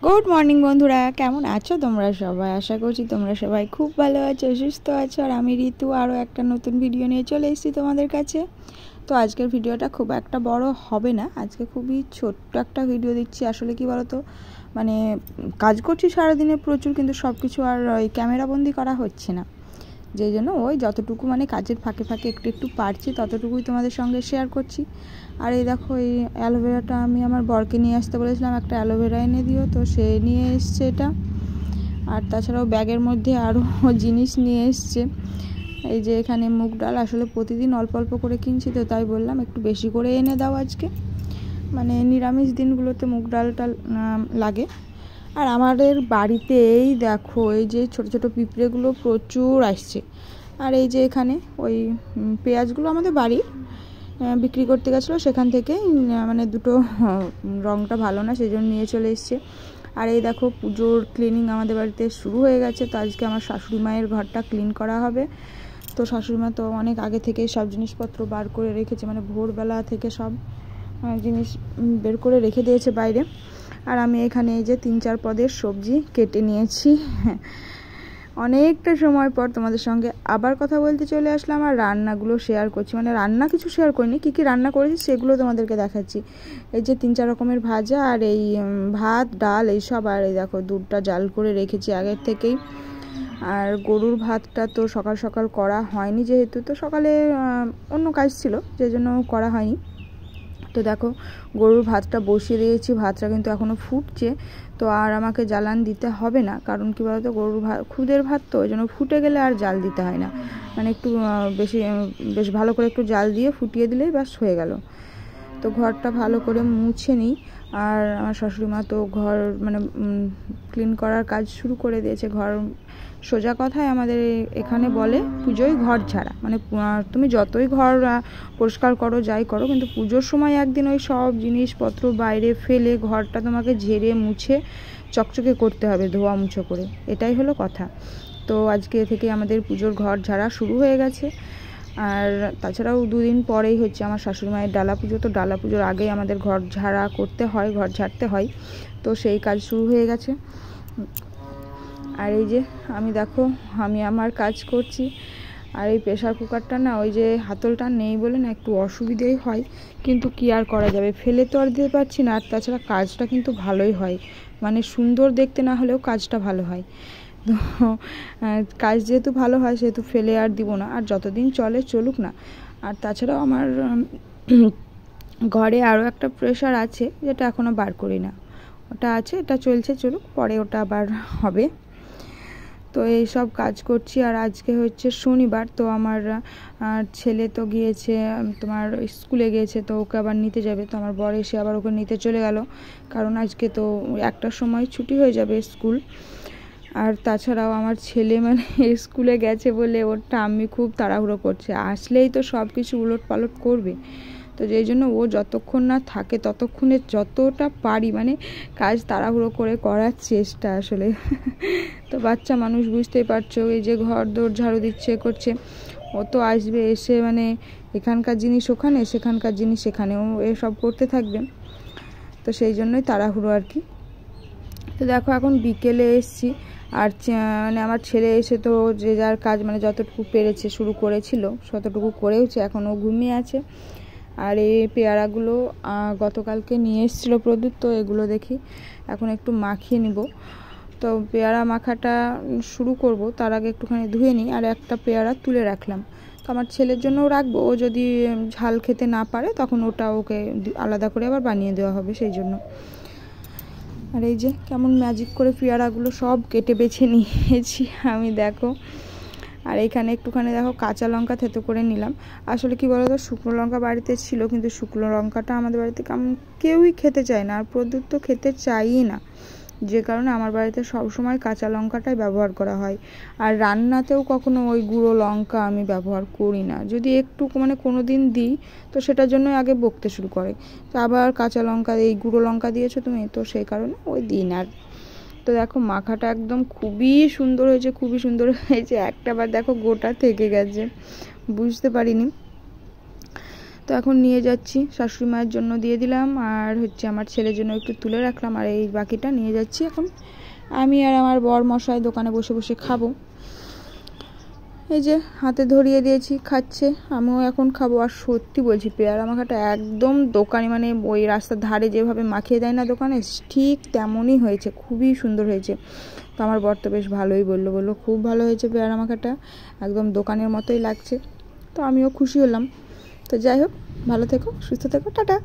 Good morning বন্ধুরা, কেমন আছো তোমরা সবাই? আশা করছি তোমরা সবাই খুব ভালো আছো, সুস্থ আছো। আর আমি ঋতু আরও একটা নতুন ভিডিও নিয়ে চলে এসেছি তোমাদের কাছে। তো আজকের ভিডিওটা খুব একটা বড় হবে না, আজকে খুবই ছোট্ট একটা ভিডিও দিচ্ছি। আসলে কি বলো তো, মানে কাজ করছি সারাদিনে প্রচুর, কিন্তু সব কিছু আর ওই ক্যামেরাবন্দি করা হচ্ছে না, যেই জন্য ওই যতটুকু মানে কাজের ফাঁকে ফাঁকে একটু একটু পারছি ততটুকুই তোমাদের সঙ্গে শেয়ার করছি। আর এই দেখো, এই অ্যালোভেরাটা আমি আমার বরকে নিয়ে আসতে বলেছিলাম, একটা অ্যালোভেরা এনে দিও, তো সে নিয়ে এসছে এটা। আর তাছাড়াও ব্যাগের মধ্যে আরও জিনিস নিয়ে এসছে। এই যে এখানে মুগ ডাল, আসলে প্রতিদিন অল্প অল্প করে কিনছি, তো তাই বললাম একটু বেশি করে এনে দাও আজকে, মানে নিরামিষ দিনগুলোতে মুগ ডালটা লাগে। আর আমাদের বাড়িতে এই দেখো, এই যে ছোট ছোট পিঁপড়েগুলো প্রচুর আসছে। আর এই যে এখানে ওই পেঁয়াজগুলো আমাদের বাড়ি বিক্রি করতে গেছিলো, সেখান থেকে মানে দুটো রঙটা ভালো না, সেই জন্য নিয়ে চলে এসছে। আর এই দেখো, পুজোর ক্লিনিং আমাদের বাড়িতে শুরু হয়ে গেছে। তো আজকে আমার শাশুড়ি মায়ের ঘরটা ক্লিন করা হবে। তো শাশুড়ি মা তো অনেক আগে থেকে সব জিনিসপত্র বার করে রেখেছে, মানে ভোরবেলা থেকে সব জিনিস বের করে রেখে দিয়েছে বাইরে। আর আমি এখানে এই যে 3-4 পদের সবজি কেটে নিয়েছি। অনেকটা সময় পর তোমাদের সঙ্গে আবার কথা বলতে চলে আসলাম, আর রান্নাগুলো শেয়ার করছি। মানে রান্না কিছু শেয়ার করিনি, কী কী রান্না করেছি সেগুলো তোমাদেরকে দেখাচ্ছি। এই যে 3-4 রকমের ভাজা, আর এই ভাত ডাল এইসব। আর এই দেখো, দুধটা জাল করে রেখেছি আগের থেকেই। আর গরুর ভাতটা তো সকাল সকাল করা হয়নি, যেহেতু তো সকালে অন্য কাজ ছিল, যে জন্য করা হয়নি। তো দেখো, গরুর ভাতটা বসিয়ে দিয়েছি, ভাতটা কিন্তু এখনও ফুটছে। তো আর আমাকে জ্বালান দিতে হবে না, কারণ কী বলতো, গরুর ভাত খুদের ভাত, তো ওই জন্য ফুটে গেলে আর জাল দিতে হয় না। মানে একটু বেশ ভালো করে একটু জাল দিয়ে ফুটিয়ে দিলেই ব্যাস হয়ে গেল। তো ঘরটা ভালো করে মুছে নিই। আর আমার শাশুড়ি মা তো ঘর মানে ক্লিন করার কাজ শুরু করে দিয়েছে। ঘর সোজা কথায় আমাদের এখানে বলে পুজোয় ঘর ঝাড়া, মানে তুমি যতই ঘর পরিষ্কার করো যাই করো, কিন্তু পুজোর সময় একদিন ওই সব জিনিসপত্র বাইরে ফেলে ঘরটা তোমাকে ঝেড়ে মুছে চকচকে করতে হবে, ধোয়া মুছো করে। এটাই হলো কথা। তো আজকে থেকে আমাদের পুজোর ঘর ঝাড়া শুরু হয়ে গেছে। আর তাছাড়াও 2 দিন পরেই হচ্ছে আমার শাশুড়ি মায়ের ডালা পুজো। তো ডালা পুজোর আগেই আমাদের ঘর ঝাড়া করতে হয়, ঘর ঝাড়তে হয়। তো সেই কাজ শুরু হয়ে গেছে। আর এই যে আমি আমার কাজ করছি। আর এই প্রেশার কুকারটা না, ওই যে হাতলটা নেই বলে না একটু অসুবিধেই হয়, কিন্তু কি আর করা যাবে, ফেলে তো আর দিতে পারছি না। আর তাছাড়া কাজটা কিন্তু ভালোই হয়, মানে সুন্দর দেখতে না হলেও কাজটা ভালো হয়। তো কাজ যেহেতু ভালো হয়, সেহেতু ফেলে আর দিব না, আর যতদিন চলে চলুক না। আর তাছাড়াও আমার ঘরে আরও একটা প্রেশার আছে, যেটা এখনও বার করি না, ওটা আছে, এটা চলছে, চলুক, পরে ওটা আবার হবে। তো এই সব কাজ করছি। আর আজকে হচ্ছে শনিবার, তো আমার ছেলে তো গিয়েছে তোমার স্কুলে গিয়েছে, তো ওকে আবার নিতে যাবে। তো আমার বর এসে আবার ওকে নিতে চলে গেল, কারণ আজকে তো 1টার সময় ছুটি হয়ে যাবে স্কুল। আর তাছাড়াও আমার ছেলে মানে স্কুলে গেছে বলে ওর ঠাম্মি খুব তাড়াহুড়ো করছে, আসলেই তো সব কিছু উলট পালট করবে। তো যেই জন্য ও যতক্ষণ না থাকে ততক্ষণে যতটা পারি মানে কাজ তাড়াহুড়ো করে করার চেষ্টা আসলে। তো বাচ্চা মানুষ, বুঝতেই পারছো, এই যে ঘর দৌড় ঝাড়ু দিচ্ছে করছে, ও তো আসবে, এসে মানে এখানকার জিনিস ওখানে, সেখানকার জিনিস এখানেও এসব করতে থাকবে। তো সেই জন্যই তাড়াহুড়ো আর কি। তো দেখো, এখন বিকেলে এসছি। আর মানে আমার ছেলে এসে তো যে যার কাজ মানে যতটুকু পেরেছে, শুরু করেছিল ততটুকু করেওছে, এখনও ঘুমিয়ে আছে। আর এই পেয়ারাগুলো গতকালকে নিয়ে এসেছিলো প্রদীপ, তো এগুলো দেখি এখন একটু মাখিয়ে নিব। তো পেয়ারা মাখাটা শুরু করব, তার আগে একটুখানি ধুয়ে নিই। আর একটা পেয়ারা তুলে রাখলাম, তো আমার ছেলের জন্যও রাখবো, ও যদি ঝাল খেতে না পারে তখন ওটা ওকে আলাদা করে আবার বানিয়ে দেওয়া হবে, সেই জন্য। আর এই যে কেমন ম্যাজিক করে পেয়ারাগুলো সব কেটে বেছে নিয়েছি আমি, দেখো। আর এইখানে একটুখানি দেখো কাঁচা লঙ্কা থেতো করে নিলাম। আসলে কি বলো তো, শুকনো লঙ্কা বাড়িতে ছিল, কিন্তু শুকনো লঙ্কাটা আমাদের বাড়িতে কেউই খেতে চায় না, আর প্রদ্যুৎ তো খেতে চাইই না, যে কারণে আমার বাড়িতে সবসময় কাঁচা লঙ্কাটাই ব্যবহার করা হয়। আর রান্নাতেও কখনো ওই গুঁড়ো লঙ্কা আমি ব্যবহার করি না, যদি একটু মানে কোনো দিন দিই তো সেটার জন্য আগে বকতে শুরু করে, তো আবার কাঁচা লঙ্কা, এই গুঁড়ো লঙ্কা দিয়েছো তুমি, তো সেই কারণে ওই দিন আর। তো দেখো, মাখাটা একদম খুবই সুন্দর হয়েছে, খুবই সুন্দর হয়েছে। একটা বার দেখো গোটা থেকে গেছে, বুঝতে পারিনি। তো এখন নিয়ে যাচ্ছি, শাশুড়ি মায়ের জন্য দিয়ে দিলাম, আর হচ্ছে আমার ছেলের জন্য একটু তুলে রাখলাম, আর এই বাকিটা নিয়ে যাচ্ছি এখন আমি আর আমার বর মশাই দোকানে বসে বসে খাবো। এই যে হাতে ধরিয়ে দিয়েছি, খাচ্ছে, আমিও এখন খাবো। আর সত্যি বলছি পেয়ারা মাখাটা একদম দোকানে মানে ওই রাস্তার ধারে যেভাবে মাখিয়ে দেয় না দোকানে, ঠিক তেমনই হয়েছে, খুবই সুন্দর হয়েছে। তো আমার বর তো বেশ ভালোই বললো খুব ভালো হয়েছে পেয়ারা মাখাটা, একদম দোকানের মতোই লাগছে। তো আমিও খুশি হলাম। তো যাই হোক, ভালো থেকো, সুস্থ থেকো, টাটা।